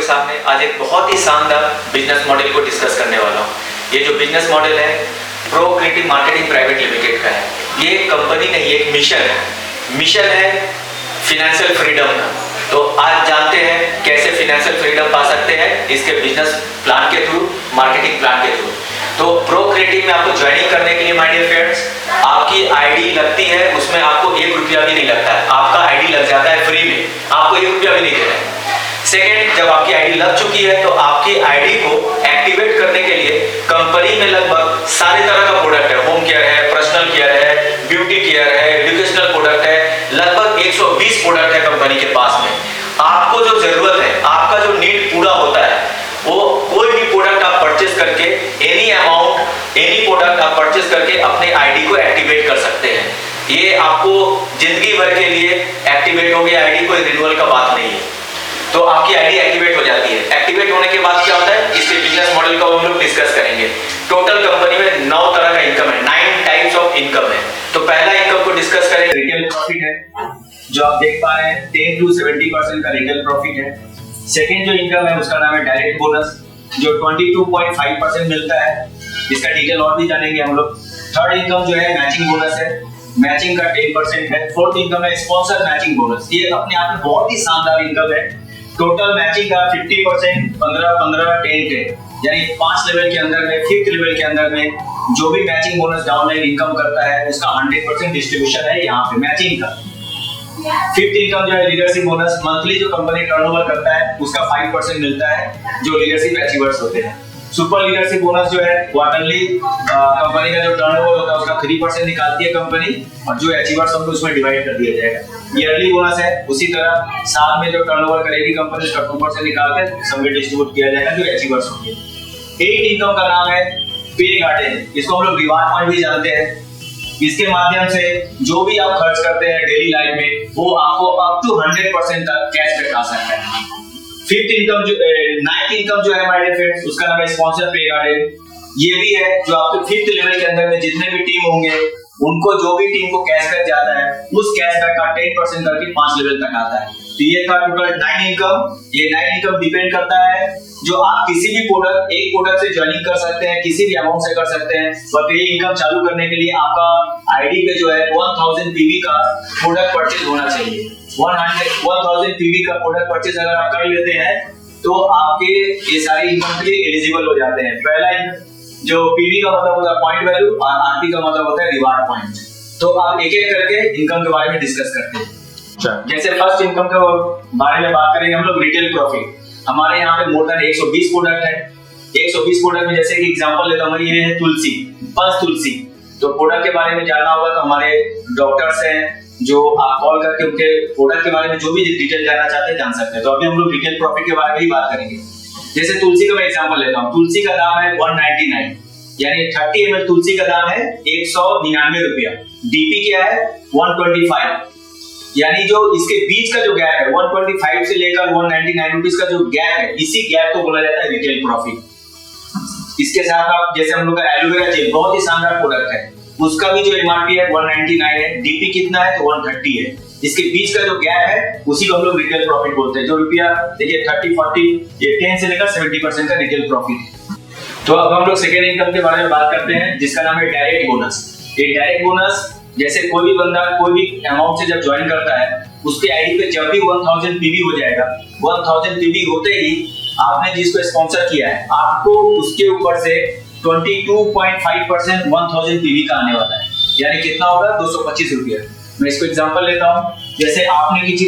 सामने आज एक बहुत ही शानदार बिजनेस मॉडल को डिस्कस करने वाला हूँ। ये जो बिजनेस मॉडल है प्रोक्रिएटिव मार्केटिंग प्राइवेट लिमिटेड का है। ये एक कंपनी नहीं, एक मिशन है फिनेंशियल फ्रीडम का। तो आज जानते हैं कैसे फिनेंशियल फ्रीडम पा सकते हैं इसके बिजनेस प्लान के थ्रू, मार्केटिंग प्लान के थ्रू। तो प्रोक्रिएटिव में आपको ज्वाइनिंग करने के लिए माय डियर फ्रेंड्स, आपकी आईडी लगती है, उसमें आपको 1 रुपया भी नहीं लगता है। आपका आईडी लग जाता है फ्री में, आपको 1 रुपया भी नहीं देना है। सेकेंड, जब आपकी आईडी लग चुकी है तो आपकी आईडी को एक्टिवेट करने के लिए कंपनी में लगभग सारे तरह का प्रोडक्ट है। होम केयर है, पर्सनल केयर है, ब्यूटी केयर है, एजुकेशनल प्रोडक्ट है, लगभग 120 प्रोडक्ट है कंपनी के पास में। आपको जो जरूरत है, आपका जो नीड पूरा होता है, वो कोई भी प्रोडक्ट आप परचेस करके एनी अमाउंट, एनी प्रोडक्ट आप परचेस करके अपने आईडी को एक्टिवेट कर सकते हैं। ये आपको जिंदगी भर के लिए एक्टिवेट हो गया आईडी, कोई रिन्यूअल का बात नहीं है। तो आपकी आईडी एक्टिवेट हो जाती है। एक्टिवेट होने के बाद क्या होता है, इसके बिजनेस मॉडल को हम लोग डिस्कस करेंगे। टोटल कंपनी में 9 तरह का इनकम है, 9 टाइप्स ऑफ इनकम है। तो पहला इनकम को डिस्कस करें, रिटेल प्रॉफिट है, जो आप देख पा रहे हैं 10 to 70% का रिटेल प्रॉफिट है। सेकेंड जो इनकम है उसका नाम है डायरेक्ट बोनस, जो 22.5% मिलता है। इसका डिटेल और भी जानेंगे हम लोग। थर्ड इनकम जो है मैचिंग बोनस है, मैचिंग का 10% है। फोर्थ इनकम है स्पॉन्सर मैचिंग बोनस, ये अपने आप में बहुत ही शानदार इनकम है। टोटल मैचिंग का 50%, 15-15, 10-10, यानी 5 लेवल के अंदर में, 5th लेवल के अंदर में जो भी मैचिंग बोनस डाउनलाइन इनकम करता है उसका 100% डिस्ट्रीब्यूशन है यहाँ पे मैचिंग का। 5th इनकम जो है लीडरशिप बोनस, मंथली जो कंपनी टर्नओवर करता है उसका 5% मिलता है जो लीडरशिप अचीवर्स होते हैं। सुपर लीडरशिप बोनस जो है क्वार्टरली कंपनी का जो टर्नओवर होता है उसका 3% निकालती है कंपनी, और जो अचीवर्स होंगे उसमें डिवाइड कर दिया जाएगा। ईयरली बोनस है, उसी तरह साल में जो टर्नओवर करेगी कंपनी उसका 2% निकाल कर सबके डिस्ट्रीब्यूट किया जाएगा जो अचीवर्स होंगे। 8th इनकम का नाम है पे गार्डन, इसको हम लोग रिवार्ड पॉइंट भी जानते हैं। इसके माध्यम से जो भी आप खर्च करते हैं डेली लाइफ में वो आपको अप टू 100% तक कैशबैक आ सकता है। 5th इनकम जो 9th इनकम जो है हमारे फ्रेंड्स उसका नाम है स्पॉन्सर पे गार्डन। ये भी है जो आपके 5th लेवल के अंदर में जितने भी टीम होंगे उनको, जो भी टीम को कैशबैक जाता है उस कैशबैक का 10% करके 5 लेवल तक आता है। तो ये था टोटल 9 इनकम। ये 9 इनकम डिपेंड करता है जो आप किसी भी प्रोडक्ट, एक प्रोडक्ट से ज्वाइनिंग कर सकते हैं, किसी भी अमाउंट से कर सकते हैं। बट ये इनकम चालू करने के लिए आपका आईडी पे जो है 1000 पीवी का प्रोडक्ट परचेज होना चाहिए। 1000 पीवी का प्रोडक्ट परचेज अगर आप कर लेते हैं तो आपके ये सारी इनकम के लिए एलिजिबल हो जाते हैं। पहला जो पीवी का मतलब होता है पॉइंट वैल्यू, और आरपी का मतलब होता है रिवार्ड पॉइंट। तो आप एक एक करके इनकम के बारे में डिस्कस करते हैं। जैसे फर्स्ट इनकम के बारे में बात करेंगे हम लोग, रिटेल प्रॉफिट। हमारे यहाँ पे मोर देन 120 प्रोडक्ट है। 120 प्रोडक्ट में जैसे कि एग्जांपल लेता हूँ, ये है तुलसी, पंच तुलसी। तो प्रोडक्ट के बारे में जानना होगा तो हमारे डॉक्टर्स हैं जो आप कॉल करके उनके प्रोडक्ट के बारे में जो भी डिटेल जानना चाहते हैं जान सकते हैं। तो अभी हम लोग रिटेल प्रॉफिट के बारे में ही बात करेंगे। जैसे तुलसी का मैं एग्जांपल लेता हूँ, तुलसी का दाम है 199, यानी 30 ml तुलसी का दाम है 199 रुपया। डीपी क्या है 125, यानी जो इसके बीच का जो गैप है 125 से लेकर 199 रुपीस का जो गैप है, इसी गैप को बोला जाता है रिटेल प्रॉफिट। इसके साथ आप जैसे हम लोग का एलोवेरा जेल बहुत ही शानदार प्रोडक्ट है, उसका भी जो एमआरपी है 199 है, डीपी कितना है तो 130 है। इसके बीच का जो गैप है उसी को हम लोग रिटेल प्रॉफिट बोलते हैं। जो रुपया देखिए 30-40, ये 10 से लेकर 70% का रिटेल प्रॉफिट है। तो अब हम लोग सेकेंड इनकम के बारे में बात करते हैं जिसका नाम है डायरेक्ट बोनस। ये डायरेक्ट बोनस जैसे कोई भी बंदा कोई भी अमाउंट से जब ज्वाइन करता है उसके आईडी पे जब भी 1000 पीवी हो जाएगा, 1000 पीवी होते ही आपने जिसको स्पॉन्सर किया है आपको उसके ऊपर से 22.5% 1000 पीवी का आने वाला है, यानी कितना होगा 225 रुपया। मैं इसको एग्जांपल लेता हूँ। जैसे आपने किसी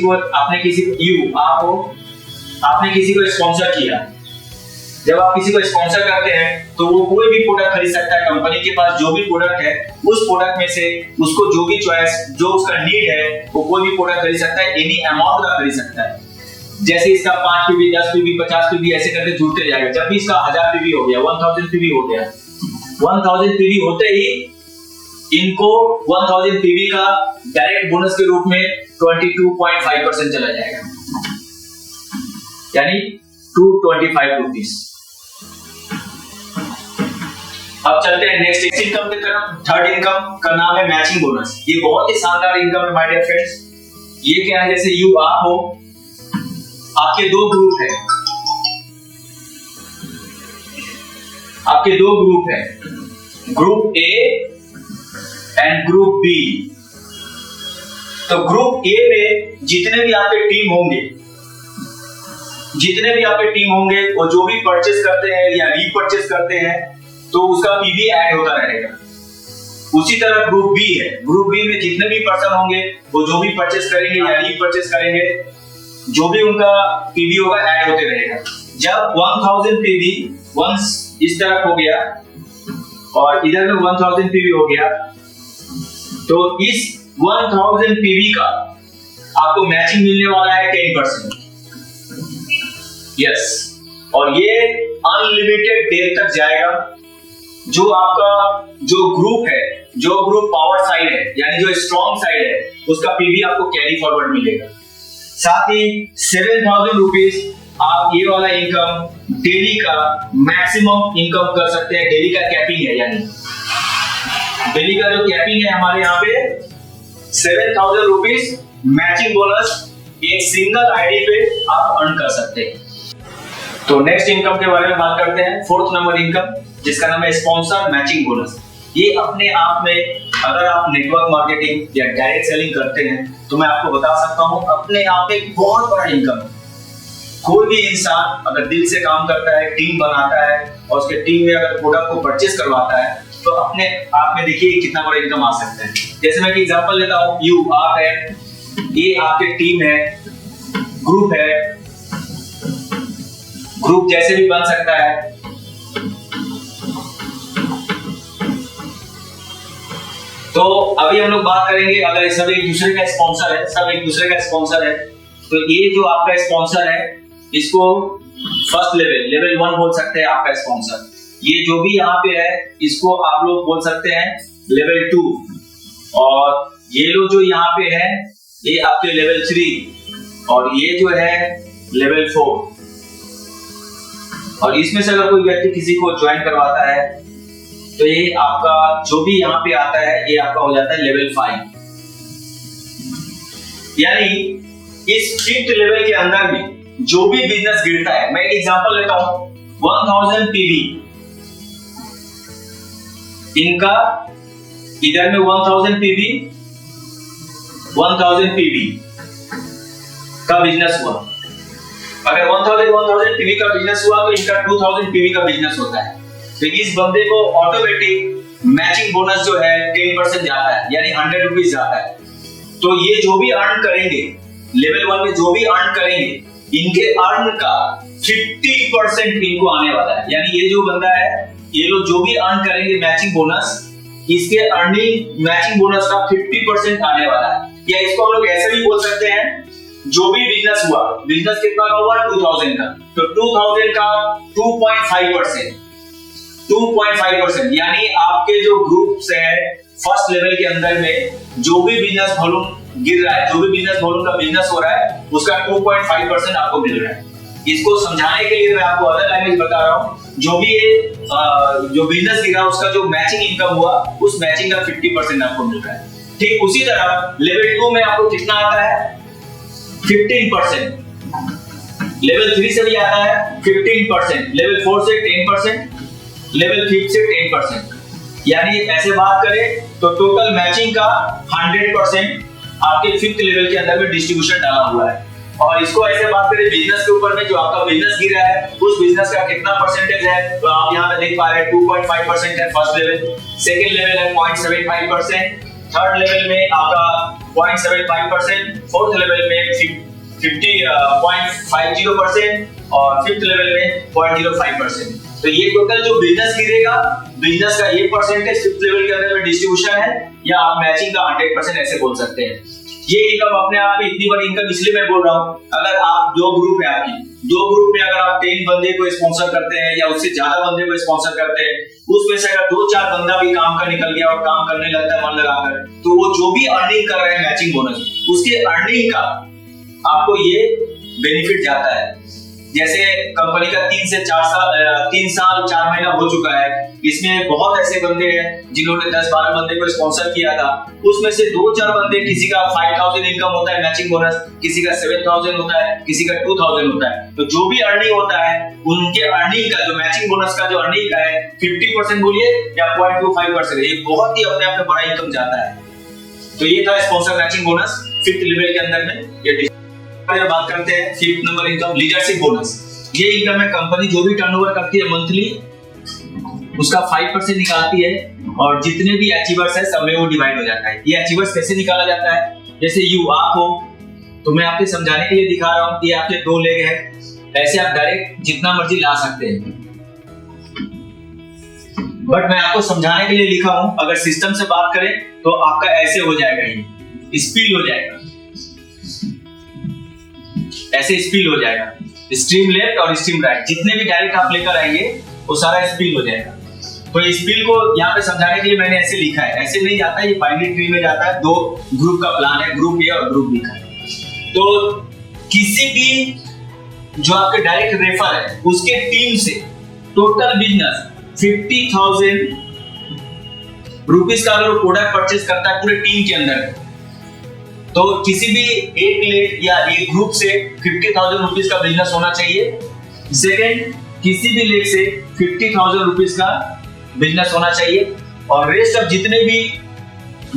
को स्पॉन्सर किया, जब आप किसी को स्पॉन्सर करते हैं तो वो कोई भी प्रोडक्ट खरीद सकता है। कंपनी के पास जो भी प्रोडक्ट है उस प्रोडक्ट में से उसको जो भी चॉइस, जो उसका नीड है वो कोई भी प्रोडक्ट खरीद सकता है, एनी अमाउंट का खरीद सकता है। जैसे इसका 5 पीवी, 10 पीवी, 50 पीवी ऐसे करके जुड़ते जाएगा। जब भी इसका 1000 पीवी हो गया, 1000 पीवी हो गया, 1000 पीवी होते ही इनको 1000 पीवी का डायरेक्ट बोनस के रूप में 22.5% चला जाएगा, यानी 225 रुपीस। अब चलते हैं नेक्स्ट इनकम की तरफ। थर्ड इनकम का नाम है मैचिंग बोनस। ये बहुत ही शानदार इनकम है माय डियर फ्रेंड्स। ये क्या है, जैसे आप हो, आपके 2 ग्रुप है, आपके दो ग्रुप हैं, group A and group B. तो ग्रुप ए में जितने भी आपके टीम होंगे वो जो भी परचेस करते हैं या रीपरचेस करते हैं तो उसका पीवी ऐड होता रहेगा। उसी तरह ग्रुप बी है, ग्रुप बी में जितने भी पर्सन होंगे वो जो भी परचेस करेंगे या रीपरचेस करेंगे जो भी उनका पीवी होगा ऐड होते रहेगा। जब 1000 पीवी वंस इस तरफ हो गया और इधर में 1000 पीवी हो गया तो इस 1000 पीवी का आपको मैचिंग मिलने वाला है 10%। यस, और ये अनलिमिटेड देर तक जाएगा। जो आपका जो ग्रुप पावर साइड है यानी जो स्ट्रॉन्ग साइड है उसका पीवी आपको कैरी फॉरवर्ड मिलेगा। साथ ही 7000 रुपीज आप ये वाला इनकम डेली का मैक्सिमम इनकम कर सकते हैं। डेली का कैपिंग है, यानी डेली का जो कैपिंग है हमारे यहाँ पे 7000 रुपीज मैचिंग बोनस एक सिंगल आईडी पे आप अर्न कर सकते हैं। तो नेक्स्ट इनकम के बारे में बात करते हैं, 4th नंबर इनकम जिसका नाम है स्पॉन्सर मैचिंग बोनस। ये अपने आप में अगर आप नेटवर्क मार्केटिंग या डायरेक्ट सेलिंग करते हैं तो मैं आपको बता सकता हूं अपने आप में बहुत बड़ा इनकम। कोई भी इंसान अगर दिल से काम करता है, टीम बनाता है और उसके टीम में अगर प्रोडक्ट को परचेस करवाता है तो अपने आप में देखिए कितना बड़ा इनकम आ सकता है। जैसे मैं एक एग्जांपल लेता हूं, आप है, ये आपके टीम है, ग्रुप है, ग्रुप जैसे भी बन सकता है। तो अभी हम लोग बात करेंगे, अगर सब एक दूसरे का स्पॉन्सर है, तो ये जो आपका स्पॉन्सर है इसको फर्स्ट लेवल 1 बोल सकते हैं आपका स्पॉन्सर। ये जो भी यहाँ पे है इसको आप लोग बोल सकते हैं लेवल 2, और ये लोग जो यहाँ पे है ये आपके लेवल 3 और ये जो है लेवल 4। और इसमें से अगर कोई व्यक्ति किसी को ज्वाइन करवाता है तो ये आपका जो भी यहाँ पे आता है ये आपका हो जाता है लेवल 5। यानी इस 5th लेवल के अंदर भी जो भी बिजनेस गिरता है, मैं एक एग्जांपल लेता हूं, 1000 पीवी इनका इधर में 1000 पीवी का बिजनेस हुआ। अगर 1000 पीवी का बिजनेस हुआ तो इनका 2000 पीवी का बिजनेस होता है। तो इस बंदे को ऑटोमेटिक मैचिंग बोनस जो है 10% जाता है, यानी 100 रुपीज जाता है। तो ये जो भी अर्न करेंगे लेवल 1 में, जो भी अर्न करेंगे इनके अर्न का 50% इनको आने वाला है। यानी ये जो बंदा है, ये लोग जो भी अर्न करेंगे मैचिंग बोनस, इसके अर्निंग मैचिंग बोनस का 50% आने वाला है। या इसको हम लोग ऐसे भी बोल सकते हैं, जो भी बिजनेस हुआ, बिजनेस कितना का हुआ 2000 का, तो 2000 का 2.5%, यानी आपके जो ग्रुप्स है फर्स्ट लेवल के अंदर में जो भी बिजनेस वॉल्यूम गिर रहा है, जो भी बिजनेस वॉल्यूम का बिजनेस हो रहा है उसका 2.5% आपको मिल रहा है। इसको समझाने के लिए मैं आपको अदर लैंग्वेज बता रहा हूँ। जो भी जो बिजनेस गिरा उसका जो मैचिंग इनकम हुआ उस मैचिंग का 50% आपको मिल रहा है। ठीक उसी तरह लेवल 2 में आपको कितना आता है 15%, लेवल 3 से भी आता है 15%, लेवल 4 से 10%, लेवल 5 से 10%। यानी ऐसे बात करें तो टोटल मैचिंग का 100% आपके 5th लेवल के अंदर में डिस्ट्रीब्यूशन डाला हुआ है। और इसको ऐसे बात करें बिजनेस के ऊपर में, जो आपका बिजनेस गिरा है उस बिजनेस का कितना परसेंटेज है, तो आप यहाँ पे देख पा रहे हैं 2.5% है फर्स्ट लेवल, सेकंड लेवल है 0.75%, थर्ड लेवल में आपका 0.75%, फोर्थ लेवल में 50.50% और फिफ्थ लेवल में 0.05%। तो ये टोटल जो बिजनेस गिरेगा, बिजनेस का ये परसेंटेज 5th लेवल के अंदर में डिस्ट्रीब्यूशन है, या आप मैचिंग का 100% ऐसे बोल सकते हैं। ये इनकम अपने आप में इतनी बड़ी इनकम इसलिए मैं बोल रहा हूँ, अगर आप दो ग्रुप है आपकी, दो ग्रुप में अगर आप 10 बंदे को स्पॉन्सर करते हैं या उससे ज्यादा बंदे को स्पॉन्सर करते हैं, उसमें से अगर 2-4 बंदा भी काम का निकल गया और काम करने लगता है मन लगाकर, तो वो जो भी अर्निंग कर रहे हैं मैचिंग बोनस, उसके अर्निंग का आपको ये बेनिफिट जाता है। जैसे कंपनी का 3 साल 4 महीना हो चुका है, इसमें बहुत ऐसे बंदे हैं जिन्होंने 10-12 बंदे को स्पॉन्सर किया था। उसमें से 2-4 बंदे, किसी का 5000 इनकम होता है मैचिंग बोनस, किसी का 7000 होता है, किसी का 2000 होता है। तो जो भी अर्निंग होता है उनके अर्निंग का जो मैचिंग बोनस का जो अर्निंग का है 50% बोलिए या 0.25%, ये बहुत ही अपने आप में बड़ा इनकम जाता है। तो ये था sponsor matching bonus 5th level के अंदर में। ये बात करते हैं 5th number income, leadership bonus. ये इनकम है, कंपनी जो भी टर्नओवर करती है मंथली उसका 5% निकालती है और जितने भी अचीवर्स है सब में वो डिवाइड हो जाता है। ये अचीवर्स कैसे निकाला जाता है? जैसे आप हो तो मैं आपके समझाने के लिए दिखा रहा हूँ कि आपके 2 लेग है, ऐसे आप डायरेक्ट जितना मर्जी ला सकते हैं, बट मैं आपको समझाने के लिए लिखा हूं। अगर सिस्टम से बात करें तो आपका ऐसे हो जाएगा, ये स्पील हो जाएगा, ऐसे स्पील हो जाएगा, स्ट्रीम लेफ्ट और स्ट्रीम राइट, जितने भी डायरेक्ट आप लेकर आएंगे वो सारा स्पील हो जाएगा। तो स्पील को यहाँ पे समझाने के लिए मैंने ऐसे लिखा है, ऐसे नहीं जाता, ये बाइनरी ट्री में जाता है। 2 ग्रुप का प्लान है, ग्रुप ए और ग्रुप बी का। तो किसी भी जो आपके डायरेक्ट रेफर है उसके टीम से टोटल बिजनेस 50,000 रुपीज का अगर प्रोडक्ट परचेज करता है पूरे टीम के अंदर, तो किसी भी एक लेग या एक ग्रुप से 50,000 रुपीज का बिजनेस होना चाहिए। सेकेंड, किसी भी लेग से 50,000 रुपीज का बिजनेस होना चाहिए और रेस्ट ऑफ जितने भी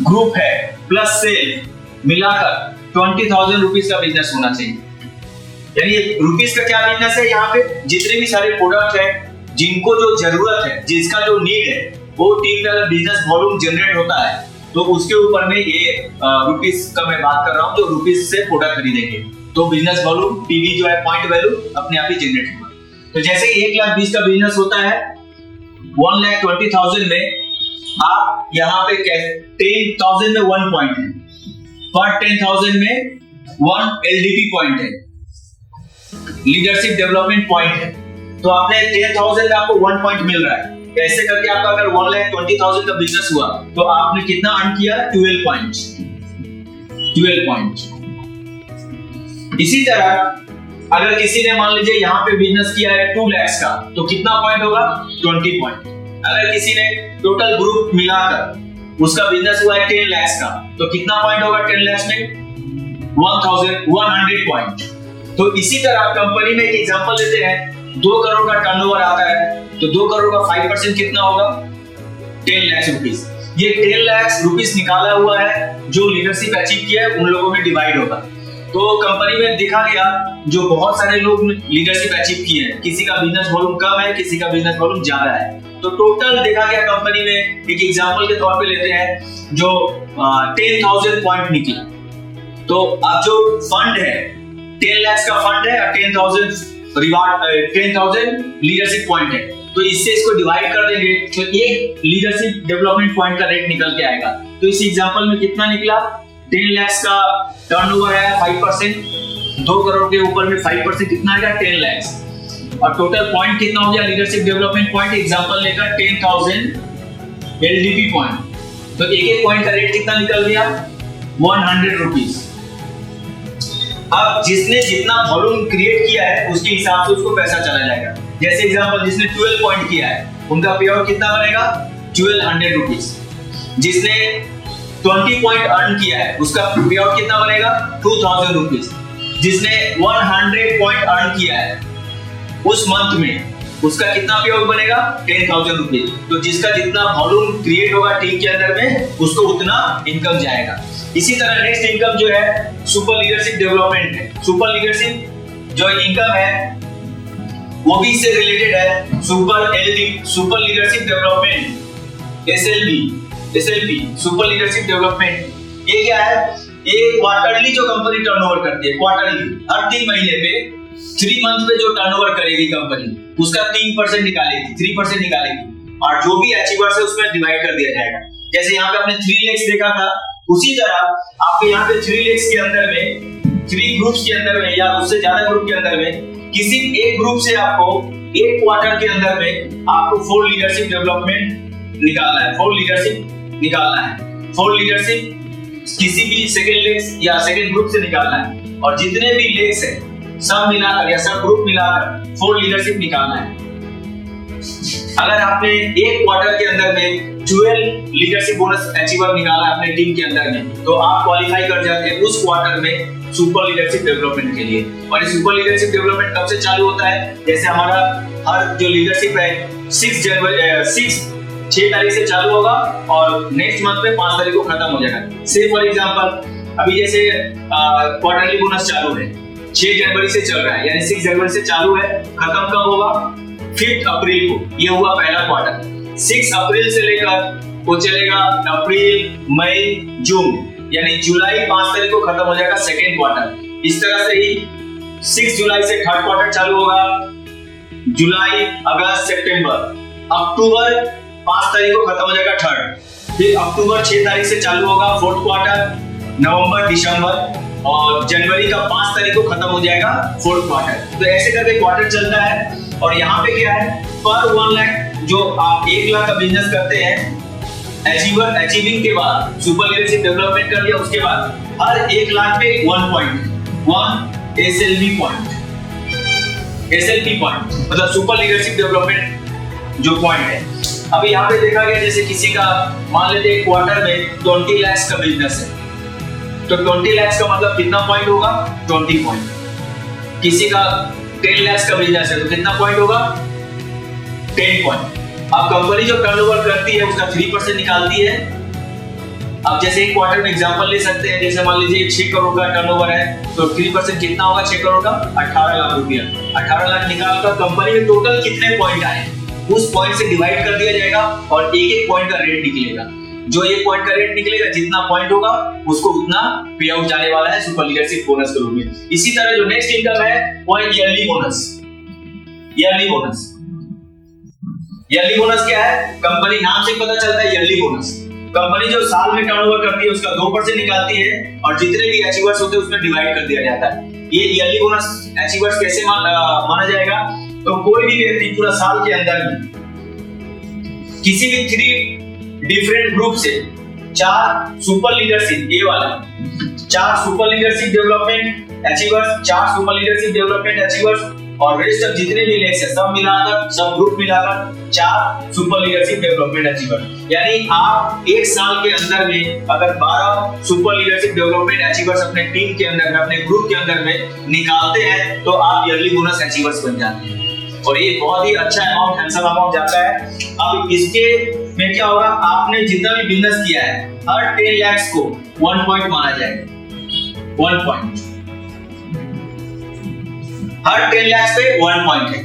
ग्रुप है प्लस सेल मिलाकर 20,000 रुपीज का बिजनेस होना चाहिए। यानी रुपीज का क्या बिजनेस है? यहाँ पे जितने भी सारे प्रोडक्ट है जिनको जो जरूरत है, जिसका जो नीड है, वो टीम में अगर बिजनेस वॉल्यूम जनरेट होता है तो उसके ऊपर में ये रुपीस का मैं बात कर रहा हूँ, जो रुपीस से प्रोडक्ट खरीदेंगे तो बिजनेस वॉल्यूम पीवी जो है पॉइंट वैल्यू अपने आप ही जनरेट होगा। तो जैसे 1,20,000 का बिजनेस होता है 1,20,000 में, आप यहाँ पे 10,000 में 1 पॉइंट है, पर 10,000 में 1 LDP पॉइंट है, लीडरशिप डेवलपमेंट पॉइंट है। तो आपने 10,000 में आपको 1 पॉइंट मिल रहा है। ऐसे करके आपका अगर 1,20,000 का बिजनेस हुआ तो आपने कितना अर्न किया? 12 पॉइंट। इसी तरह अगर किसी ने मान लीजिए यहाँ पे बिजनेस किया है 2 लाख का, तो कितना पॉइंट होगा? 20 पॉइंट। अगर किसी ने टोटल ग्रुप मिलाकर उसका बिजनेस हुआ है 10 लाख का, तो कितना पॉइंट होगा 10 लाख में? 100 पॉइंट। तो इसी तरह कंपनी में एक एग्जांपल लेते हैं, 2 करोड़ का टर्नओवर आता है तो 2 करोड़ का 5% कितना होगा? 10 लाख रुपीस। ये 10 लाख रुपीस निकाला हुआ है, जो लीडरशिप अचीव किया है उन लोगों में डिवाइड होगा। तो कंपनी में दिखा गया जो बहुत सारे लोग लीडरशिप अचीव किए हैं, किसी का बिजनेस वॉल्यूम कम है, किसी का बिजनेस वॉल्यूम ज्यादा है, तो टोटल देखा गया कंपनी में, एक एग्जांपल के तौर पे लेते हैं, जो 10,000 पॉइंट निकला। तो अब जो फंड है 10 लाख का फंड है और 10,000 रिवार्ड 10,000 लीडरशिप पॉइंट है, तो इससे इसको डिवाइड कर देंगे तो एक लीडरशिप डेवलपमेंट पॉइंट का रेट निकल के आएगा। तो इस एग्जांपल में कितना निकला? 10 लाख का टर्नओवर है 5%, 2 करोड़ के ऊपर में 5% कितना आएगा? 10 लाख। और टोटल पॉइंट कितना हो गया लीडरशिप डेवलपमेंट पॉइंट? एग्जांपल लेकर 10,000 LDP पॉइंट। तो एक पॉइंट का रेट कितना निकल गया? 100 रुपीस। अब जिसने जितना वॉल्यूम क्रिएट किया है उसके हिसाब से उसको पैसा चला जाएगा। जैसे एग्जांपल, जिसने 12 पॉइंट किया है उनका पे आउट कितना बनेगा? 1200 रुपीस। जिसने 20 पॉइंट अर्न किया है उसका पे आउट कितना बनेगा? 2000 रुपीस। जिसने 100 पॉइंट अर्न किया है उस मंथ में उसका कितना पे आउट बनेगा? 10,000 रुपीस। तो जिसका जितना वॉल्यूम क्रिएट होगा टीम के अंदर में उसको उतना इनकम जाएगा। इसी तरह नेक्स्ट इनकम जो है सुपर लीडरशिप डेवलपमेंट है। सुपर लीडरशिप जो इनकम है वो भी इससे रिलेटेड है। Super leadership development SLP super leadership development, ये क्या है? ये क्वार्टरली जो कंपनी टर्नओवर करती है, क्वार्टरली हर 3 महीने पे 3 मंथ पे जो टर्नओवर करेगी कंपनी उसका 3% निकालेगी, 3% निकालेगी और जो भी अचीवर्स है उसमें डिवाइड कर दिया जाएगा। जैसे यहाँ पे आपने 3 लाख देखा था, उसी तरह आपके यहाँ पे 3 लाख के अंदर में 3 ग्रुप्स के अंदर में या उससे ज्यादा ग्रुप के अंदर में किसी एक ग्रुप से आपको एक क्वार्टर के अंदर में आपको 4 लीडरशिप डेवलपमेंट निकालना है, 4 लीडरशिप निकालना है। 4 लीडरशिप किसी भी सेकंड लेग्स या सेकंड ग्रुप से निकालना है और जितने भी लेग्स है सब मिलाकर या सब ग्रुप मिलाकर 4 लीडरशिप निकालना है। अगर आपने एक क्वार्टर के अंदर में 12 लीडरशिप बोनस अचीवर निकाला अपने टीम के अंदर में, तो आप क्वालिफाई कर जाते हैं उस क्वार्टर में सुपर लीडरशिप डेवलपमेंट के लिए। और ये सुपर लीडरशिप डेवलपमेंट कब से चालू होता है? जैसे हमारा हर जो लीडरशिप है 6 तारीख से चालू होगा और नेक्स्ट मंथ में 5 तारीख को खत्म हो जाएगा। से फॉर एग्जांपल अभी जैसे क्वार्टरली बोनस चालू है 6 जनवरी से चल रहा है, यानी 6 जनवरी से चालू है, खत्म कब होगा? 5 अप्रैल को। ये हुआ पहला क्वार्टर। 6 अप्रैल से लेकर वो चलेगा अप्रैल, मई, जून, यानी जुलाई 5 तारीख को खत्म हो जाएगा सेकेंड क्वार्टर। इस तरह से ही 6 जुलाई से थर्ड क्वार्टर चालू होगा, जुलाई, अगस्त, सितंबर, अक्टूबर 5 तारीख को खत्म हो जाएगा थर्ड, फिर अक्टूबर 6 तारीख से चालू होगा फोर्थ क्वार्टर, नवंबर, दिसंबर, और जनवरी का 5 तारीख को खत्म हो जाएगा फोर्थ क्वार्टर। तो ऐसे करके क्वार्टर चलता है। और यहाँ पे क्या है, पर 1 लाख जो आप 1 लाख का बिजनेस करते हैं अचीविंग के बाद, सुपर लीडरशिप डेवलपमेंट कर लिया, उसके बाद हर 1 लाख पे 1 एसएलवी पॉइंट, एसएलपी पॉइंट मतलब सुपर लीडरशिप डेवलपमेंट जो पॉइंट है। अभी यहाँ पे देखा गया जैसे किसी का मान लेते हैं क्वार्टर में 20 लाख का बिजनेस है, तो 20 लाख का मतलब कितना पॉइंट होगा? 20 पॉइंट। किसी का 10 लाख का बिजनेस है तो कितना पॉइंट होगा? 10 पॉइंट। अब कंपनी जो टर्नओवर करती है उसका 3% निकालती है। अब जैसे एक क्वार्टर में एग्जांपल ले सकते हैं, जैसे मान लीजिए 6 करोड़ का टर्नओवर है तो 3% कितना होगा 6 करोड़ का? 18 लाख रुपया। 18 लाख निकालकर कंपनी में टोटल कितने पॉइंट आए उस पॉइंट से डिवाइड कर दिया जाएगा और एक एक पॉइंट का रेट निकलेगा। जो एक पॉइंट का रेट निकलेगा, जितना पॉइंट होगा उसको उतना पे आउट जाने वाला है सुपर लीडरशिप बोनस के रूप में। इसी तरह जो नेक्स्ट इनकम है वो है yearly bonus. Yearly bonus, yearly bonus क्या है? कंपनी नाम से पता चलता है ईयरली बोनस। कंपनी जो साल में टर्नओवर करती है उसका 2% निकालती है और जितने भी अचीवर्स होते हैं उसमें डिवाइड कर दिया जाता है। ये ईयरली बोनस अचीवर्स कैसे माना जाएगा? तो कोई भी व्यक्ति पूरा साल के अंदर में किसी भी 3 डिफरेंट ग्रुप से 4 सुपर लीडरशिप, ये वाला 4 super leadership development achievers, 4 super leadership development achievers और रेस्ट ऑफ जितने भी लेक्स है सब मिलाकर, सब ग्रुप मिलाकर 4 सुपर लीडरशिप डेवलपमेंट अचीवर। यानी आप एक साल के अंदर में अगर 12 सुपर लीडरशिप डेवलपमेंट अचीवर्स अपने टीम के अंदर में, अपने ग्रुप के अंदर में निकालते हैं तो आप ईयरली बोनस अचीवर्स बन जाते हैं और ये बहुत ही अच्छा अमाउंट, हैंडसम अमाउंट जाता है। अब इसके में क्या होगा, आपने जितना भी बिजनेस किया है हर 10 लाख को 1 पॉइंट माना जाएगा। 1 पॉइंट, हर 10 लाख पे 1 पॉइंट है।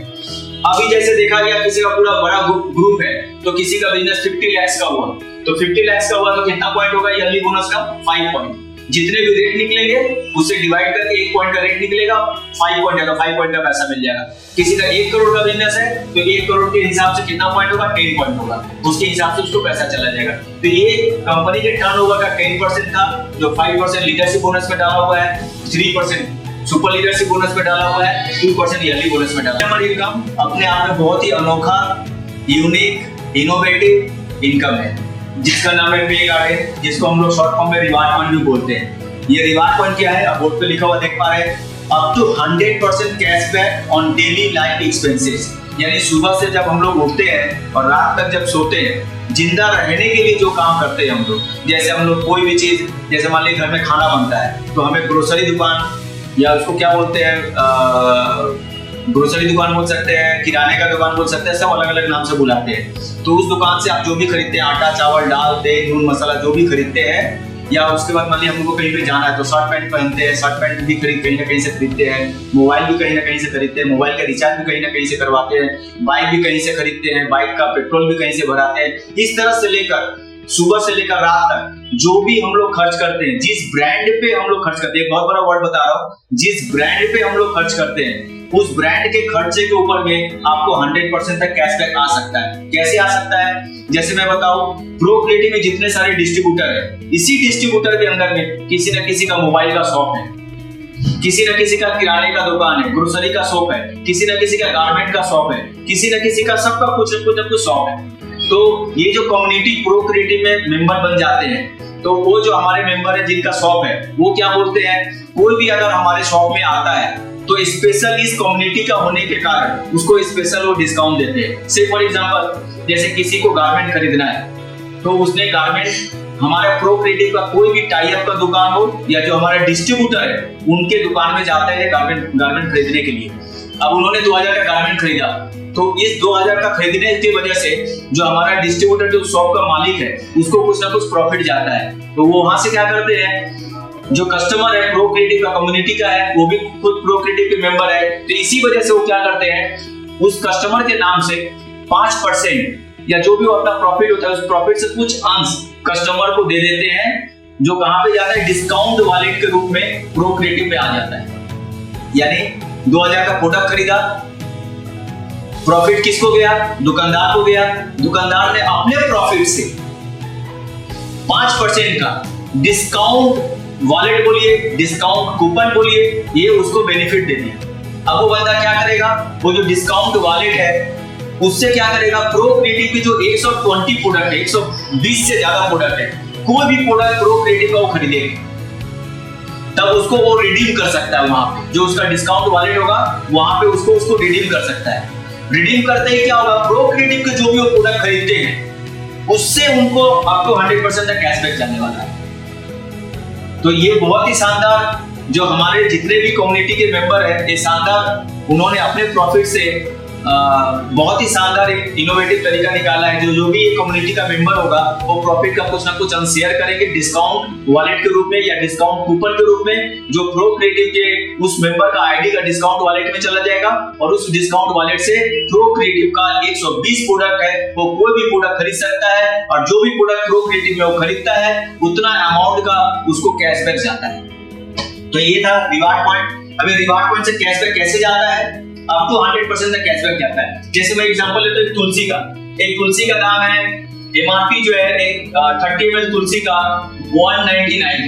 अभी जैसे देखा गया किसी का पूरा बड़ा ग्रुप है तो किसी का बिजनेस 50 लाख का हुआ, तो 50 लाख का हुआ तो कितना पॉइंट होगा ईयरली बोनस का? 5 पॉइंट। जितने भी रेट निकलेंगे उससे डिवाइड करके 1 पॉइंट का रेट निकलेगा, 5 पॉइंट है तो 5 पॉइंट का पैसा मिल जाएगा। किसी का 1 करोड़ का बिजनेस है तो 1 करोड़ के हिसाब से कितना पॉइंट होगा? 10 पॉइंट होगा, उसके हिसाब से उसको पैसा चला जाएगा। तो ये कंपनी के टर्नओवर का 10% था, जो 5% लीडरशिप बोनस में डाला हुआ है, 3% सुपर लीडरशिप बोनस में डाला हुआ है, 2% ईयरली बोनस में डाला। हमारी इनकम अपने आप में बहुत ही अनोखा, यूनिक, इनोवेटिव इनकम है जिसका नाम है पे गार्डन, जिसको हम लोग शॉर्ट फॉर्म में रिवार्ड पॉइंट भी बोलते हैं। ये रिवार्ड पॉइंट क्या है? अब बोर्ड पे लिखा हुआ देख पा रहे हैं, up to 100% cashback on daily life expenses. यानी सुबह से जब हम लोग उठते हैं और रात तक जब सोते हैं, जिंदा रहने के लिए जो काम करते हैं हम लोग, जैसे हम लोग कोई भी चीज, जैसे मान लीजिए घर में खाना बनता है तो हमें ग्रोसरी दुकान या उसको क्या बोलते हैं, ग्रोसरी दुकान बोल सकते हैं, किराने का दुकान बोल सकते हैं, सब अलग अलग नाम से बुलाते हैं। तो उस दुकान से आप जो भी खरीदते हैं, आटा, चावल, दाल, तेल, नून, मसाला जो भी खरीदते हैं, या उसके बाद मान लीजिए हमको कहीं पे जाना है तो शर्ट पैंट पहनते हैं, शर्ट पैंट भी कहीं ना कहीं से खरीदते हैं, मोबाइल भी कहीं ना कहीं से खरीदते हैं, मोबाइल का रिचार्ज भी कहीं ना कहीं से करवाते हैं, बाइक भी कहीं से खरीदते हैं, बाइक का पेट्रोल भी कहीं से भराते हैं। इस तरह से लेकर सुबह से लेकर रात तक जो भी हम लोग खर्च करते हैं, जिस ब्रांड पे हम लोग खर्च करते हैं, बहुत बड़ा वर्ड बता रहा हूँ, जिस ब्रांड पे हम लोग खर्च करते हैं उस ब्रांड के खर्चे के ऊपर में आपको 100% तक कैशबैक आ सकता है। कैसे आ सकता है? जैसे मैं बताऊं, प्रो क्रिएटिव में जितने सारे डिस्ट्रीब्यूटर है, इसी डिस्ट्रीब्यूटर के अंदर में किसी न किसी का मोबाइल का शॉप है, किसी न किसी का किराने का दुकान है, ग्रोसरी का शॉप है, किसी न किसी का गारमेंट का शॉप है, किसी न किसी का सबका कुछ न कुछ शॉप है। तो ये जो कम्युनिटी प्रो क्रिएटिव में मेंबर बन जाते हैं, तो वो जो हमारे मेंबर है जिनका शॉप है, वो क्या बोलते हैं, कोई भी अगर हमारे शॉप में आता है तो स्पेशल इस कम्युनिटी का होने के कारण उसको स्पेशल वो डिस्काउंट देते हैं। से फॉर एग्जांपल जैसे किसी को गारमेंट खरीदना है तो उसने गारमेंट हमारे प्रो क्रिएटिव का कोई भी टाई अप का दुकान हो या जो हमारा डिस्ट्रीब्यूटर है उनके दुकान में जाते हैं गारमेंट खरीदने के लिए। अब उन्होंने 2000 का गारमेंट खरीदा तो इस 2000 का खरीदने की वजह से जो हमारा डिस्ट्रीब्यूटर जो शॉप का मालिक है उसको कुछ ना कुछ प्रॉफिट जाता है। तो वो वहां से क्या करते हैं, जो कस्टमर है प्रो क्रिएटिव का कम्युनिटी का है वो भी खुद प्रो क्रिएटिव के मेंबर है, तो इसी वजह से वो क्या करते हैं उस कस्टमर के नाम से 5% या जो भी वो अपना प्रॉफिट होता है उस प्रॉफिट से कुछ अंश कस्टमर को दे देते हैं, जो कहां पे जाता है डिस्काउंट वॉलेट के रूप में प्रो क्रिएटिव में आ जाता है। यानी 2000 का प्रोडक्ट खरीदा, प्रॉफिट किसको गया, दुकानदार को गया, दुकानदार ने अपने प्रॉफिट से 5% का डिस्काउंट वॉलेट बोलिए, डिस्काउंट कूपन बोलिए, ये उसको बेनिफिट दे दिया। अब वो बंदा क्या करेगा, वो जो डिस्काउंट वॉलेट है उससे क्या करेगा, प्रो क्रिएटिव की जो 120 प्रोडक्ट है, 120 से ज्यादा प्रोडक्ट है, कोई भी प्रोडक्ट प्रो क्रिएटिव का वो खरीदेगा तब उसको वो रिडीम कर सकता है। वहां पे जो उसका डिस्काउंट वॉलेट होगा वहां पे उसको रिडीम कर सकता है। रिडीम करते ही क्या होगा, प्रो क्रिएटिव के जो भी वो प्रोडक्ट खरीदते हैं उससे उनको आपको 100% का कैशबैक जाने वाला है। तो ये बहुत ही शानदार, जो हमारे जितने भी कम्युनिटी के मेंबर हैं ये शानदार, उन्होंने अपने प्रॉफिट से बहुत ही शानदार एक इनोवेटिव तरीका निकाला है। जो भी कम्युनिटी का मेंबर होगा वो प्रॉफिट का कुछ ना कुछ अंश शेयर करेंगे डिस्काउंट वॉलेट के रूप में या डिस्काउंट कूपन के रूप में, जो प्रो क्रिएटिव के उस मेंबर का आईडी का डिस्काउंट वॉलेट में चला जाएगा और उस डिस्काउंट वॉलेट से प्रो क्रिएटिव का 120 प्रोडक्ट है वो कोई भी प्रोडक्ट खरीद सकता है और जो भी प्रोडक्ट प्रो क्रिएटिव में वो खरीदता है उतना अमाउंट का उसको कैशबैक जाता है। तो ये था रिवार्ड पॉइंट। अभी रिवार्ड पॉइंट से कैशबैक कैसे जाता है, आपको 100% का कैशबैक जाता है। जैसे मैं एग्जांपल लेता हूं एक तुलसी का दाम है, एमआरपी जो है एक 30 ml तुलसी का 199 है।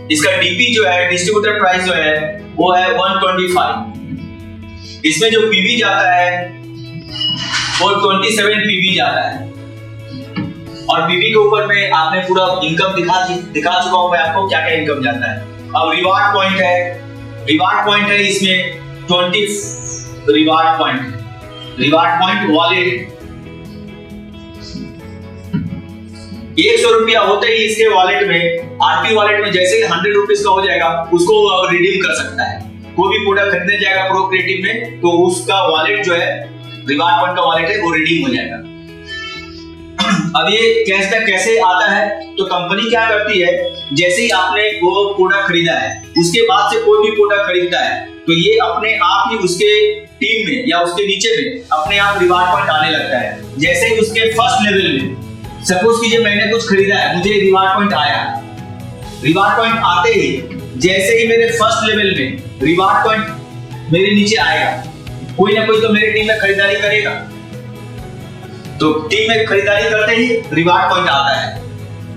इसका डीपी जो है डिस्ट्रीब्यूटर प्राइस जो है वो है 125। इसमें जो पीवी जाता है वो 27 पीवी जाता है और पीवी के ऊपर में आपने पूरा इनकम दिखा चुका हूं मैं आपको क्या क्या इनकम जाता है। अब रिवार्ड पॉइंट है इसमें 20 रिवार्ड पॉइंट वॉलेट 100 रुपया होते ही इसके वॉलेट में आरपी वॉलेट में जैसे ही 100 रुपीज का हो जाएगा उसको रिडीम कर सकता है। कोई भी प्रोडक्ट खरीदने जाएगा प्रो क्रिएटिव में तो उसका वॉलेट जो है रिवार्ड पॉइंट का वॉलेट है वो रिडीम हो जाएगा। अब ये कैशबैक कैसे आता है, तो कंपनी क्या करती है, जैसे ही आपने वो प्रोडक्ट खरीदा है उसके बाद से कोई भी प्रोडक्ट खरीदता है तो ये अपने आप ही उसके टीम में या उसके नीचे में अपने आप रिवार्ड पॉइंट आने लगता है। जैसे ही उसके फर्स्ट लेवल में सपोज कीजिए मैंने कुछ खरीदा है, मुझे रिवार्ड पॉइंट आया, रिवार्ड पॉइंट आते ही जैसे ही मेरे फर्स्ट लेवल में रिवार्ड पॉइंट मेरे नीचे आएगा, कोई ना कोई तो मेरी टीम में खरीदारी करेगा, तो टीम में खरीदारी करते ही रिवार्ड पॉइंट आता है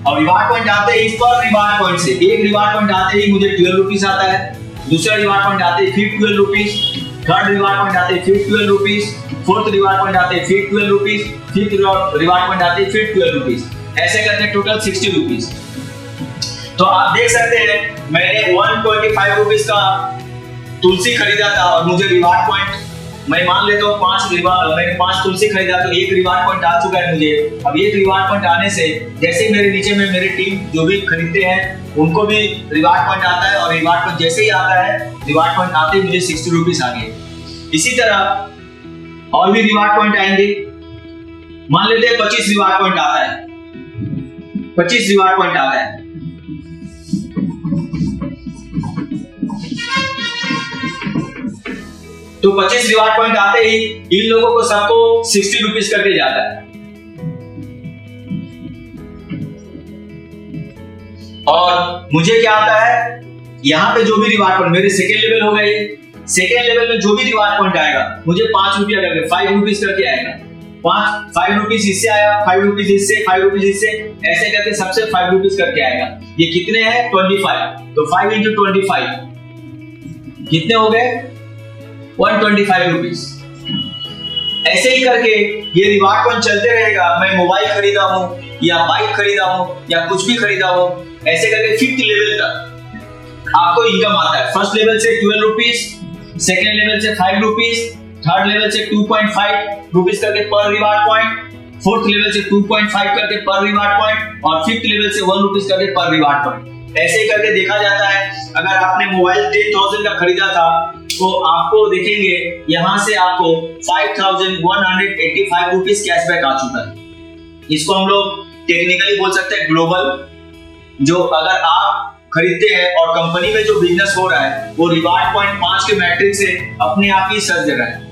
और रिवार्ड पॉइंट आते ही इस पर रिवार्ड पॉइंट से एक रिवार्ड पॉइंट आते ही मुझे 12 रुपीस आता है, दूसरा रिवार्ड पॉइंट आते ही फिर 12 रुपीस, थर्ड रिवार्ड पॉइंट आते ही फिर 12 रुपीस, फोर्थ रिवार्ड पॉइंट आते ही फिर 12 रुपीस, फिफ्थ रिवार्ड पॉइंट आते ही फिर 12 रुपीस, ऐसे करके टोटल 60 रुपीस। तो आप देख सकते हैं मैंने 125 रुपीस का तुलसी खरीदा था और मुझे रिवार्ड पॉइंट, मैं मान लेता हूँ मैंने 5 तुलसी खरीदा तो एक रिवार्ड पॉइंट आ चुका है मुझे। अब एक रिवार्ड पॉइंट आने से जैसे मेरे नीचे में मेरी टीम जो भी खरीदते हैं उनको भी रिवार्ड पॉइंट आता है और रिवार्ड पॉइंट जैसे ही आता है रिवार्ड पॉइंट आते ही मुझे 60 रुपीस आ गए। इसी तरह और भी रिवार्ड पॉइंट आएंगे, मान लेते हैं 25 रिवार्ड पॉइंट आता है, 25 रिवार्ड पॉइंट आता है तो 25 रिवार्ड पॉइंट आते ही इन लोगों को सबको 60 रुपीस करके जाता है और मुझे क्या आता है, यहाँ पे जो भी रिवार्ड पॉइंट मेरे सेकेंड लेवल हो गए, सेकेंड लेवल में जो भी रिवार्ड पॉइंट आएगा मुझे 5 रुपया करके 5 रुपीस करके आएगा, 5 रुपीस इससे आया, 5 रुपीस इससे, 5 रुपीस इससे, ऐसे करके सबसे 5 रुपीस करके आएगा। ये कितने हैं 25, तो 5 into 25 कितने हो गए 125 रुपीस। ऐसे ही करके ये रिवार्ड पॉइंट चलते रहेगा। मैं मोबाइल खरीदा हूं या बाइक खरीदा हूं या कुछ भी खरीदा हूं, ऐसे करके 5th लेवल तक आपको इनकम आता है। फर्स्ट लेवल से 12 रुपीज, सेकेंड लेवल से 5 रुपीज, थर्ड लेवल से 2.5 रुपीज करके पर रिवार्ड पॉइंट, फोर्थ लेवल से 2.5 करके पर रिवार्ड पॉइंट और फिफ्थ लेवल से 1 रुपीज करके पर रिवार्ड पॉइंट। ऐसे ही करके देखा जाता है। अगर आपने मोबाइल 10,000 का खरीदा था तो आपको देखेंगे यहाँ से आपको 5,185 रुपीज कैशबैक आ चुका है। इसको हम लोग टेक्निकली बोल सकते हैं ग्लोबल। जो अगर आप खरीदते हैं और कंपनी में जो बिजनेस हो रहा है वो रिवार्ड पॉइंट 5 के मैट्रिक से अपने आप ही सज रहा है।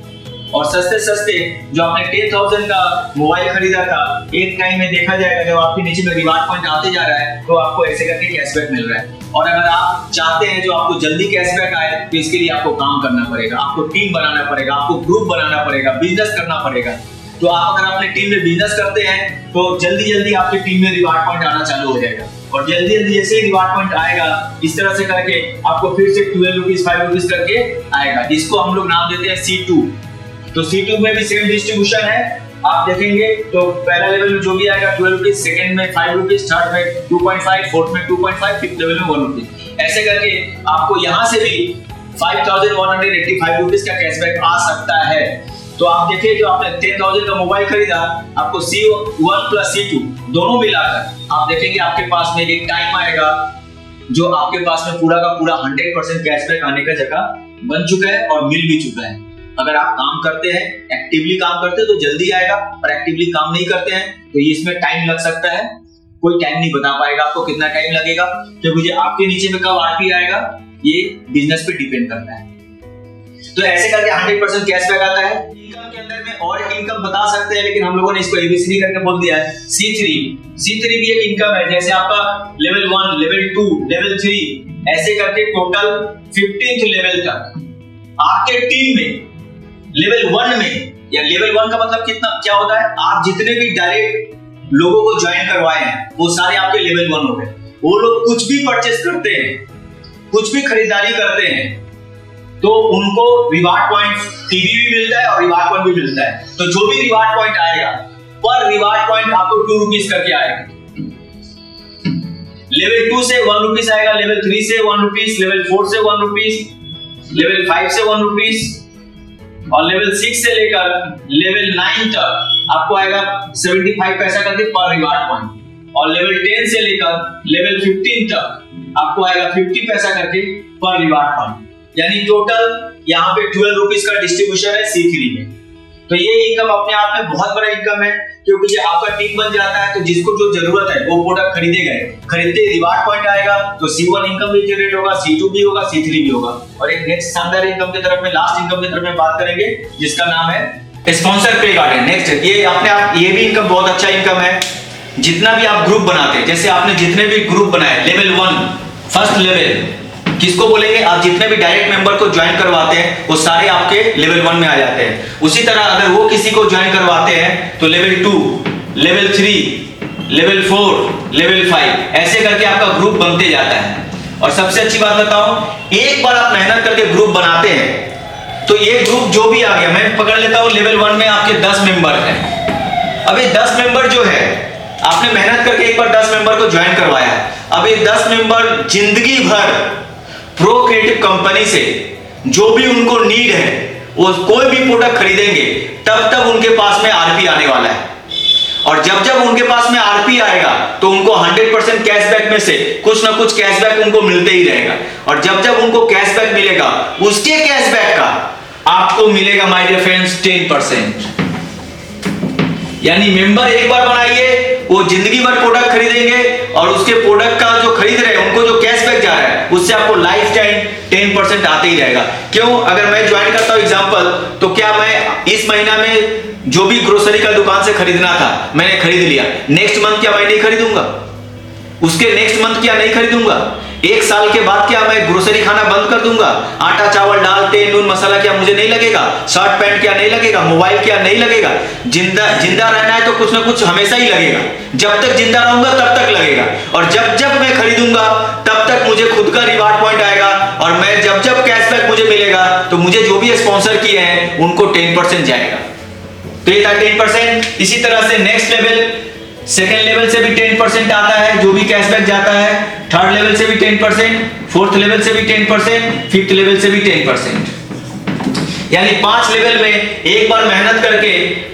और सस्ते सस्ते जो आपने 10,000 का मोबाइल खरीदा था, एक टाइम में देखा जाएगा जब आपके नीचे में रिवार्ड पॉइंट आते जा रहा है तो आपको ऐसे करके कैशबैक मिल रहा है। और अगर आप चाहते हैं जो आपको जल्दी कैशबैक आए तो इसके लिए आपको काम करना पड़ेगा, आपको टीम बनाना पड़ेगा, आपको ग्रुप बनाना पड़ेगा, बिजनेस करना पड़ेगा। तो आप अगर अपने टीम में बिजनेस करते हैं तो जल्दी जल्दी आपकी टीम में रिवार्ड पॉइंट आना चालू हो जाएगा। और जल्दी जल्दी जैसे ही रिवार्ड पॉइंट आएगा इस तरह से करके आपको फिर से 12 रुपीज 5 रुपीज करके आएगा, जिसको हम लोग नाम देते हैं C2। तो C2 में भी सेम डिस्ट्रीब्यूशन है। आप देखेंगे तो पहला लेवल में जो भी आएगा 12 रुपीज, सेकेंड में 5 रुपीज, थर्ड में 2.5, फोर्थ में 2.5, फिफ्थ लेवल में 1 रुपीज। ऐसे करके आपको यहाँ से भी 5,185 रुपीज का कैशबैक आ सकता है। तो आप देखिए जो आपने 10,000 का मोबाइल खरीदा, आपको C1 प्लस C2 दोनों मिलाकर आप देखेंगे आपके पास में एक टाइम आएगा जो आपके पास में पूरा का पूरा 100% कैशबैक आने का जगह बन चुका है और मिल भी चुका है। अगर आप काम करते हैं, एक्टिवली काम करते हैं तो जल्दी आएगा, और एक्टिवली काम नहीं करते हैं तो इसमें टाइम लग सकता है। कोई टाइम नहीं बता पाएगा आपको कितना टाइम लगेगा, क्योंकि आपके नीचे में कब आरपी आएगा ये बिजनेस पे डिपेंड करता है। तो ऐसे करके 100% कैशबैक आता है। इनकम के अंदर में और एक इनकम बता सकते हैं, लेकिन हम लोगों ने इसको एबीसी करके बोल दिया है C3 भी एक इनकम है। जैसे आपका लेवल 1, लेवल 2, लेवल 3 ऐसे करके टोटल 15th लेवल तक आपके टीम में लेवल 1 में, या लेवल 1 का मतलब कितना क्या होता है, आप जितने भी डायरेक्ट लोगों को ज्वाइन करवाए हैं वो सारे आपके लेवल 1 हो गए। वो लोग कुछ भी परचेस करते हैं, कुछ भी खरीदारी करते हैं तो उनको रिवार्ड पॉइंट टीवी भी मिलता है और रिवार्ड पॉइंट भी मिलता है। तो जो भी रिवार्ड पॉइंट आएगा पर रिवार्ड पॉइंट आपको 2 रुपीज करके आएगा। लेवल 2 से 1 रुपीज आएगा, लेवल 3 से 1 रुपीज, लेवल 4 से 1 रुपीज, लेवल 5 से 1 रुपीज, और लेवल 6 से लेकर लेवल 9 तक आपको आएगा 75 पैसा करके पर रिवार्ड पॉइंट। और लेवल 10 से लेकर लेवल 15 तक आपको आएगा 50 पैसा करके पर रिवार्ड पॉइंट। यानी टोटल यहाँ पे 12 रुपीज का डिस्ट्रीब्यूशन है C3 में। तो ये इनकम अपने आप में बहुत बड़ा इनकम है, क्योंकि जब आपका टीम बन जाता है तो जिसको जो जरूरत है वो प्रोडक्ट खरीदेगा, खरीदते रिवार्ड पॉइंट आएगा तो C1 इनकम भी जनरेट होगा, C2 भी होगा, C3 भी होगा। और एक नेक्स्ट शानदार इनकम की तरफ में, लास्ट इनकम की तरफ में बात करेंगे जिसका नाम है स्पॉन्सर पे गार्डन। नेक्स्ट ये अपने आप ये भी इनकम बहुत अच्छा इनकम है। जितना भी आप ग्रुप बनाते हैं, जैसे आपने जितने भी ग्रुप बनाए लेवल 1 फर्स्ट लेवल किसको बोलेंगे, आप जितने भी डायरेक्ट मेंबर को ज्वाइन करवाते हैं वो सारे आपके लेवल 1 में आ जाते हैं। उसी तरह अगर वो किसी को ज्वाइन करवाते हैं तो लेवल 2, लेवल 3, लेवल 4, लेवल 5 ऐसे करके आपका ग्रुप बनते जाता है। और सबसे अच्छी बात बताऊं, एक बार आप मेहनत करके ग्रुप बनाते हैं तो ये ग्रुप जो भी आ गया, मैं पकड़ लेता हूं लेवल 1 में आपके 10 मेंबर हैं। अब ये 10 मेंबर जो है आपने मेहनत करके एक बार 10 मेंबर को ज्वाइन करवाया, अब ये 10 मेंबर जिंदगी भर प्रो क्रिएटिव कंपनी से जो भी उनको नीड है वो कोई भी प्रोडक्ट खरीदेंगे तब तक उनके पास में आरपी आने वाला है। और जब जब उनके पास में आरपी आएगा तो उनको 100% कैशबैक में से कुछ ना कुछ कैशबैक उनको मिलते ही रहेगा। और जब जब उनको कैशबैक मिलेगा उसके कैशबैक का आपको मिलेगा माय डियर फ्रेंड्स 10%। यानी मेंबर एक बार बनाइए, वो जिंदगी भर प्रोडक्ट खरीदेंगे और उसके प्रोडक्ट का जो खरीद रहे हैं उनको जो कैशबैक जा रहा है उससे आपको लाइफ टाइम 10% आते ही रहेगा। क्यों? अगर मैं ज्वाइन करता हूं एग्जांपल, तो क्या मैं इस महीना में जो भी ग्रोसरी का दुकान से खरीदना था मैंने खरीद लिया, नेक्स्ट मंथ क्या मैं नहीं खरीदूंगा? उसके नेक्स्ट मंथ क्या नहीं खरीदूंगा? एक साल के बाद क्या मैं ग्रोसरी खाना बंद कर दूंगा? आटा चावल दाल तेल नून मसाला क्या मुझे नहीं लगेगा? शर्ट पैंट क्या नहीं लगेगा? मोबाइल क्या नहीं लगेगा? जिंदा रहना है तो कुछ ना कुछ हमेशा ही लगेगा। जब तक जिंदा रहूंगा तब तक लगेगा। और जब जब मैं खरीदूंगा तब तक मुझे खुद का रिवार्ड पॉइंट आएगा। और मैं जब जब कैशबैक मुझे मिलेगा तो मुझे जो भी स्पॉन्सर किए हैं उनको 10% जाएगा। तो ये था 10%। इसी तरह से नेक्स्ट लेवल सेकेंड लेवल से भी 10% आता है जो भी कैशबैक जाता है, थर्ड लेवल से भी 10%, फोर्थ लेवल से भी 10%, फिफ्थ लेवल से भी 10%। यानी 5 लेवल में एक बार मेहनत करके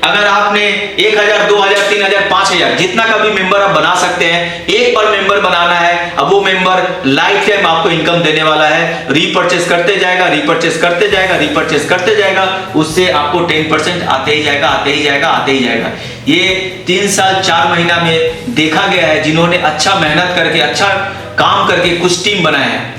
अगर आपने 1000, 2000, 3000, 5000 जितना का भी मेंबर आप बना सकते हैं, एक बार मेंबर बनाना है। अब वो मेंबर लाइफ टाइम आपको इनकम देने वाला है, रीपर्चेस करते जाएगा, रीपर्चेस करते जाएगा, रीपर्चेस करते जाएगा, उससे आपको 10% आते ही जाएगा, आते ही जाएगा, आते ही जाएगा। ये 3 साल 4 महीना में देखा गया है, जिन्होंने अच्छा मेहनत करके, अच्छा काम करके कुछ टीम बनाया है,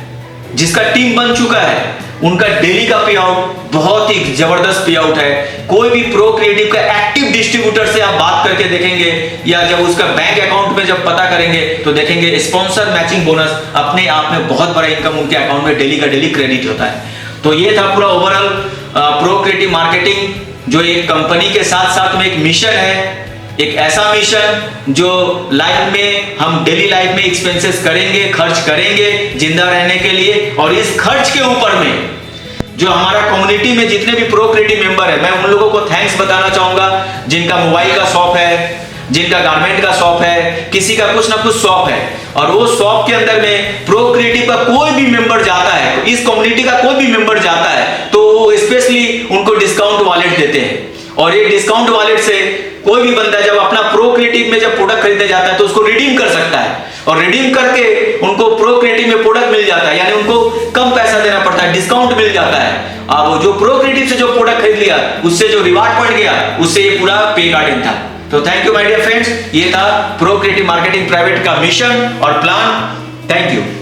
जिसका टीम बन चुका है, उनका डेली का पे आउट बहुत ही जबरदस्त पे आउट है। कोई भी प्रो क्रिएटिव का एक्टिव डिस्ट्रीब्यूटर से आप बात करके देखेंगे या जब उसका बैंक अकाउंट में जब पता करेंगे तो देखेंगे स्पॉन्सर मैचिंग बोनस अपने आप में बहुत बड़ा इनकम उनके अकाउंट में डेली का डेली क्रेडिट होता है। तो ये था पूरा ओवरऑल प्रो क्रिएटिव मार्केटिंग, जो एक कंपनी के साथ साथ में एक मिशन है, एक ऐसा मिशन जो लाइफ में हम डेली लाइफ में एक्सपेंसेस करेंगे, खर्च करेंगे जिंदा रहने के लिए, और इस खर्च के ऊपर में जो हमारा कम्युनिटी में जितने भी प्रो क्रिएटिव मेंबर है, मैं उन लोगों को थैंक्स बताना चाहूंगा जिनका मोबाइल का शॉप है, जिनका गारमेंट का शॉप है, किसी का कुछ ना कुछ शॉप है, और वो शॉप के अंदर में प्रो क्रिएटिव का कोई भी मेंबर जाता है, तो इस कम्युनिटी का कोई भी मेंबर जाता है तो वो स्पेशली उनको डिस्काउंट वॉलेट देते हैं। और ये डिस्काउंट वॉलेट से कोई भी बंदा जब अपना प्रो क्रिएटिव में जब प्रोडक्ट खरीदने जाता है तो उसको रिडीम कर सकता है, और रिडीम करके उनको प्रो क्रिएटिव में प्रोडक्ट मिल जाता है, यानी उनको कम पैसा देना पड़ता है, डिस्काउंट मिल जाता है। अब जो प्रो क्रिएटिव से जो प्रोडक्ट खरीद लिया उससे जो रिवार्ड पड़ गया उससे ये पूरा पे गार्डन था। तो thank you my dear friends, ये था प्रो क्रिएटिव मार्केटिंग प्राइवेट का मिशन और प्लान। Thank you.